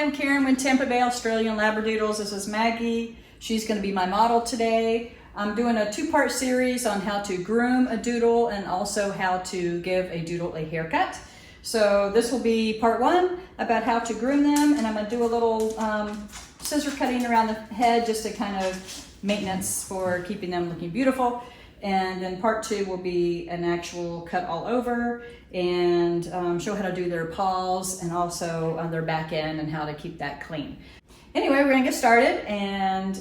Hi, I'm Karen with Tampa Bay Australian Labradoodles. This is Maggie. She's going to be my model today. I'm doing a two-part series on how to groom a doodle and also how to give a doodle a haircut. So this will be part one about how to groom them, and I'm going to do a little scissor cutting around the head just to kind of maintenance for keeping them looking beautiful. And then part two will be an actual cut all over and show how to do their paws and also their back end and how to keep that clean. Anyway, we're gonna get started and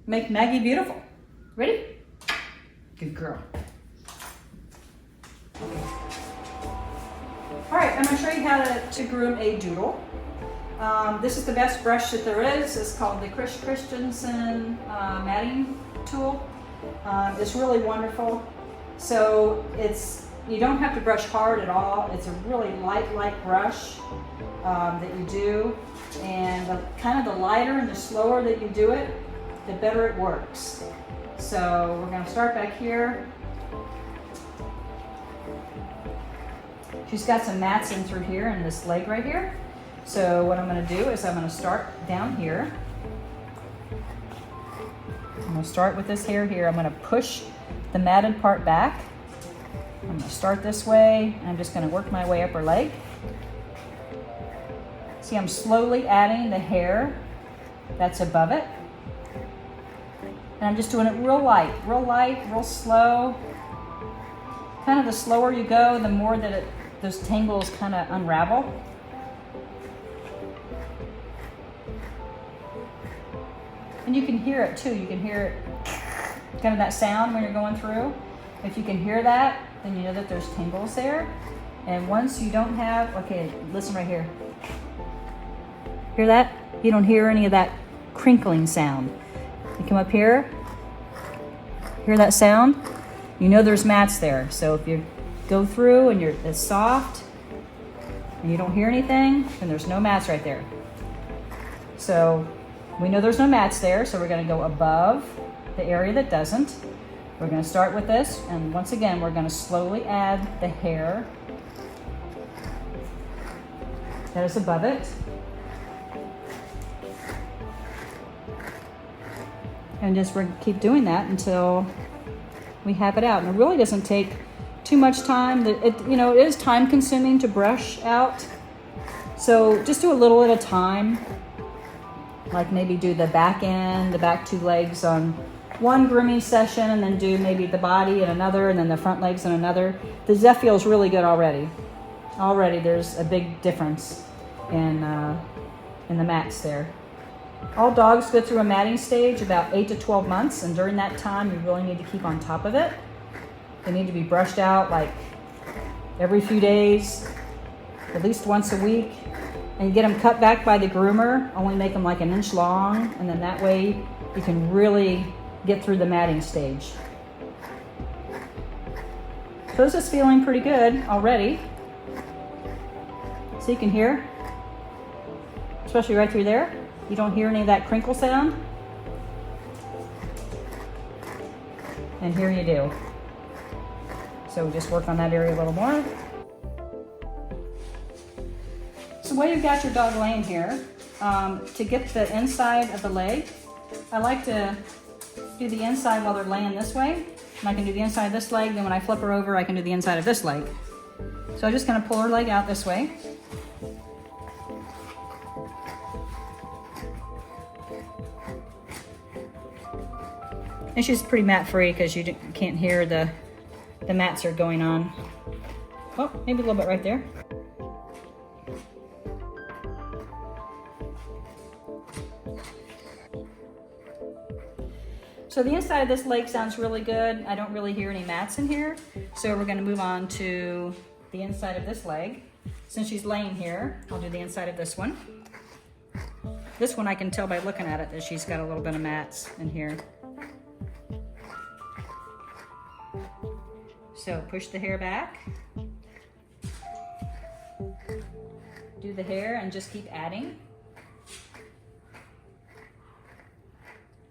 make Maggie beautiful. Ready? Good girl. All right, I'm gonna show you how to groom a doodle. This is the best brush that there is. It's called the Christensen matting tool. It's really wonderful. So you don't have to brush hard at all. It's a really light brush that you do. And the lighter and the slower that you do it, the better it works. So we're gonna start back here. She's got some mats in through here in this leg right here. So what I'm gonna do is I'm gonna start down here. I'm going to start with this hair here. I'm going to push the matted part back. I'm going to start this way. I'm just going to work my way up her leg. See, I'm slowly adding the hair that's above it. And I'm just doing it real light, real slow. Kind of the slower you go, the more that those tangles kind of unravel. And you can hear it too. You can hear it, kind of that sound when you're going through. If you can hear that, then you know that there's tangles there. And once you don't have, okay, listen right here. Hear that? You don't hear any of that crinkling sound. You come up here, hear that sound? You know there's mats there. So if you go through and it's soft and you don't hear anything, then there's no mats right there. So we know there's no mats there, so we're going to go above the area that doesn't. We're going to start with this, and once again, we're going to slowly add the hair that is above it. And just we're going to keep doing that until we have it out. And it really doesn't take too much time. It is time consuming to brush out. So just do a little at a time. Like maybe do the back end, the back two legs on one grooming session, and then do maybe the body in another, and then the front legs in another. That feels really good already. Already there's a big difference in the mats there. All dogs go through a matting stage about 8 to 12 months, and during that time you really need to keep on top of it. They need to be brushed out like every few days, at least once a week. And get them cut back by the groomer, only make them like an inch long, and then that way you can really get through the matting stage. So this is feeling pretty good already. So you can hear, especially right through there, you don't hear any of that crinkle sound. And here you do. So we just work on that area a little more. So while you've got your dog laying here, to get the inside of the leg, I like to do the inside while they're laying this way. And I can do the inside of this leg, then when I flip her over, I can do the inside of this leg. So I'm just gonna pull her leg out this way. And she's pretty mat free because you can't hear the mats are going on. Oh, maybe a little bit right there. So the inside of this leg sounds really good. I don't really hear any mats in here. So we're gonna move on to the inside of this leg. Since she's laying here, I'll do the inside of this one. This one I can tell by looking at it that she's got a little bit of mats in here. So push the hair back. Do the hair and just keep adding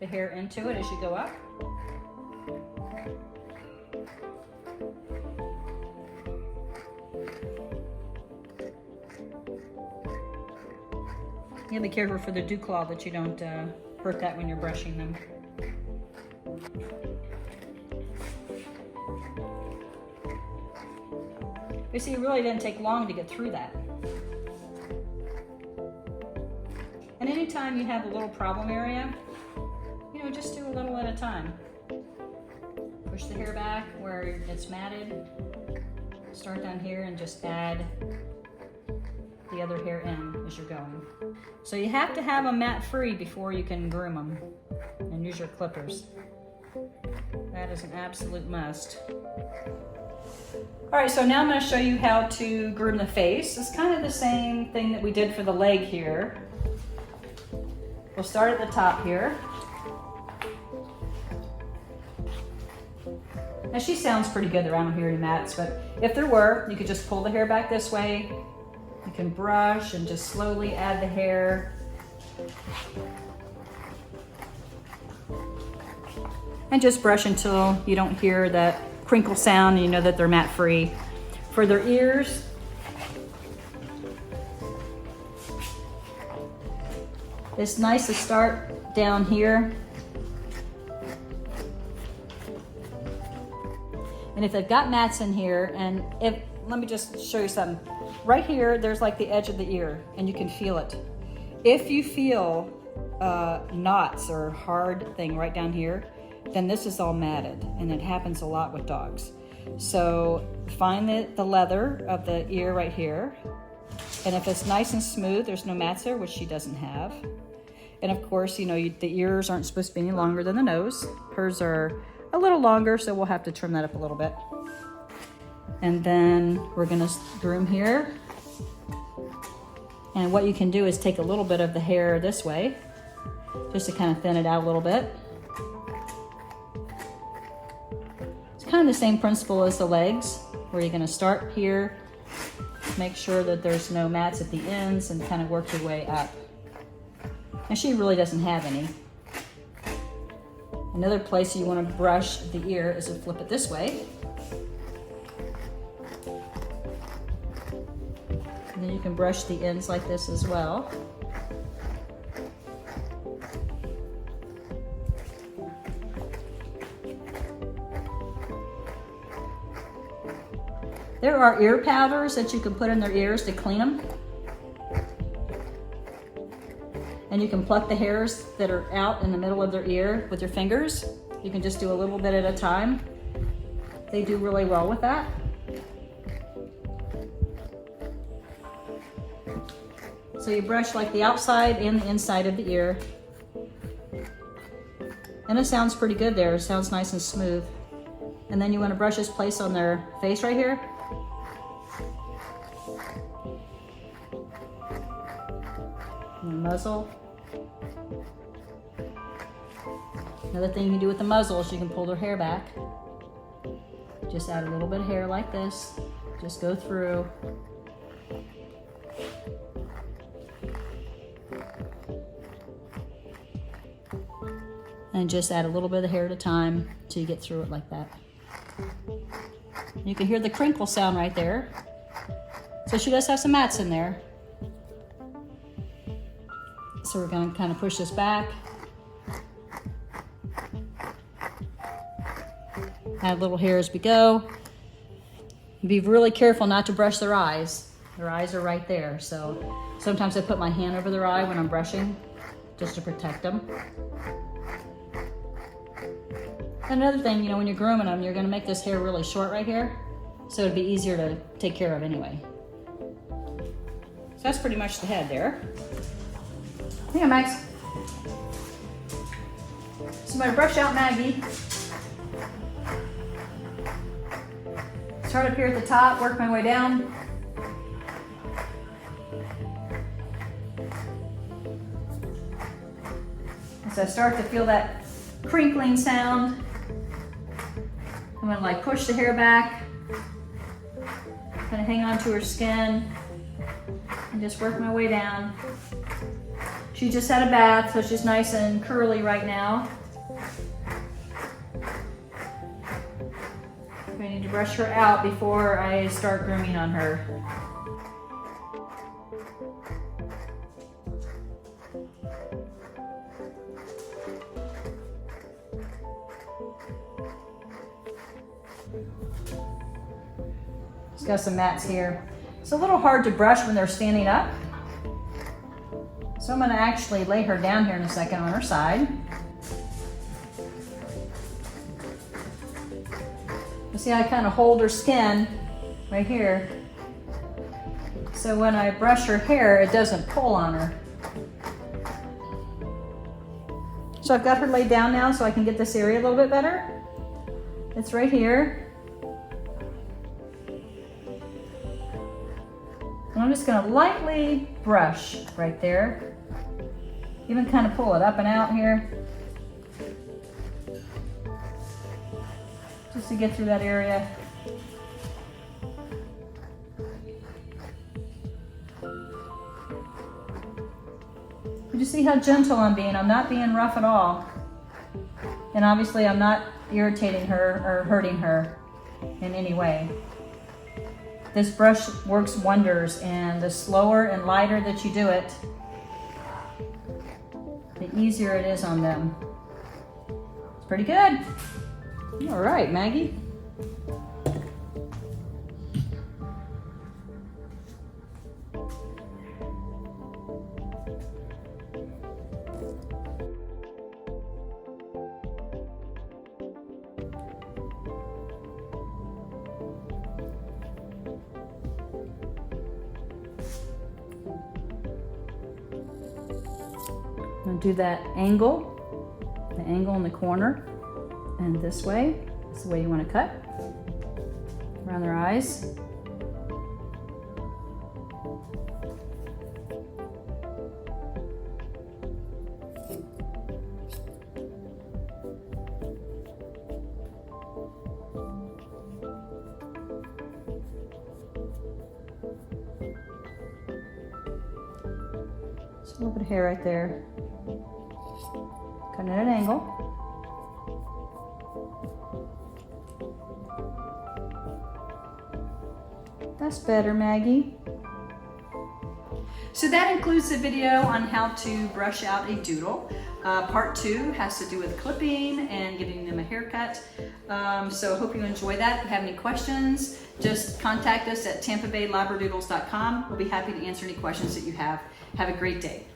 the hair into it as you go up. You gotta be careful for the dew claw that you don't hurt that when you're brushing them. You see, it really didn't take long to get through that. And anytime you have a little problem area, you know, just do a little at a time. Push the hair back where it's matted. Start down here and just add the other hair in as you're going. So you have to have them mat free before you can groom them and use your clippers. That is an absolute must. All right, so now I'm going to show you how to groom the face. It's kind of the same thing that we did for the leg here. We'll start at the top here. Now she sounds pretty good. There, I don't hear any mats, but if there were, you could just pull the hair back this way. You can brush and just slowly add the hair. And just brush until you don't hear that crinkle sound and you know that they're mat free. For their ears, it's nice to start down here. And if they've got mats in here, and let me just show you something. Right here, there's like the edge of the ear, and you can feel it. If you feel knots or hard thing right down here, then this is all matted, and it happens a lot with dogs. So find the leather of the ear right here, and if it's nice and smooth, there's no mats there, which she doesn't have. And of course, you know, the ears aren't supposed to be any longer than the nose. Hers are a little longer, so we'll have to trim that up a little bit. And then we're gonna groom here. And what you can do is take a little bit of the hair this way, just to kind of thin it out a little bit. It's kind of the same principle as the legs, where you're gonna start here, make sure that there's no mats at the ends, and kind of work your way up. And she really doesn't have any. Another place you want to brush the ear is to flip it this way. And then you can brush the ends like this as well. There are ear powders that you can put in their ears to clean them. And you can pluck the hairs that are out in the middle of their ear with your fingers. You can just do a little bit at a time. They do really well with that. So you brush like the outside and the inside of the ear. And it sounds pretty good there. It sounds nice and smooth. And then you want to brush this place on their face right here. And the muzzle. Another thing you can do with the muzzle is you can pull their hair back. Just add a little bit of hair like this. Just go through. And just add a little bit of hair at a time till you get through it like that. You can hear the crinkle sound right there. So she does have some mats in there. So we're going to kind of push this back. Add little hair as we go. Be really careful not to brush their eyes. Their eyes are right there. So sometimes I put my hand over their eye when I'm brushing just to protect them. Another thing, you know, when you're grooming them, you're going to make this hair really short right here. So it'd be easier to take care of anyway. So that's pretty much the head there. Yeah, Max. So I'm going to brush out Maggie. Start up here at the top, work my way down. As I start to feel that crinkling sound, I'm gonna like push the hair back, kind of hang on to her skin, and just work my way down. She just had a bath, so she's nice and curly right now. I need to brush her out before I start grooming on her. It's got some mats here. It's a little hard to brush when they're standing up. So I'm gonna actually lay her down here in a second on her side. You see I kind of hold her skin right here. So when I brush her hair, it doesn't pull on her. So I've got her laid down now so I can get this area a little bit better. It's right here. And I'm just gonna lightly brush right there. Even kind of pull it up and out here. Just to get through that area. You see how gentle I'm being? I'm not being rough at all. And obviously I'm not irritating her or hurting her in any way. This brush works wonders, and the slower and lighter that you do it, the easier it is on them. It's pretty good. All right, Maggie. I'm gonna do that angle, the angle in the corner, and this way. That's the way you want to cut around their eyes. Just a little bit of hair right there. Cutting at an angle. That's better, Maggie. So that includes the video on how to brush out a doodle. Part 2 has to do with clipping and giving them a haircut. So hope you enjoy that. If you have any questions, just contact us at tampabaylabradoodles.com. We'll be happy to answer any questions that you have. Have a great day.